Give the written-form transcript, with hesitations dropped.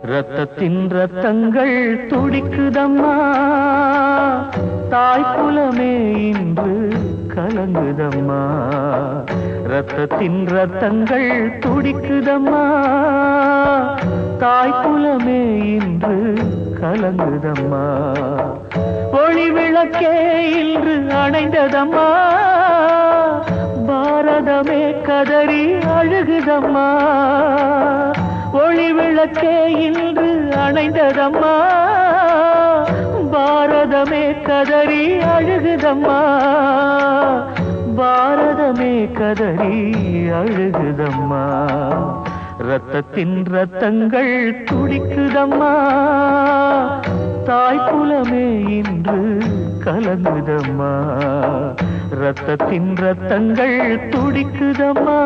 ரத்தத்தின் ரத்தங்கள் துடிக்குதம்மா, தாய் குலமே இன்று கலங்குதம்மா. ரத்தத்தின் ரத்தங்கள் துடிக்குதம்மா, தாய் குலமே இன்று கலங்குதம்மா. ஒளி விளக்கே இன்று அணைந்ததம்மா, பாரதமே கதறி அழுகுதம்மா. ஒளி விளக்கே இன்று அணைந்ததம்மா, பாரதமே கதறி அழுகுதம்மா. பாரதமே கதறி அழுகுதம்மா. ரத்தத்தின் ரத்தங்கள் துடிக்குதம்மா, தாய் குலமே இன்று கலங்குதம்மா. ரத்தத்தின் ரத்தங்கள் துடிக்குதம்மா.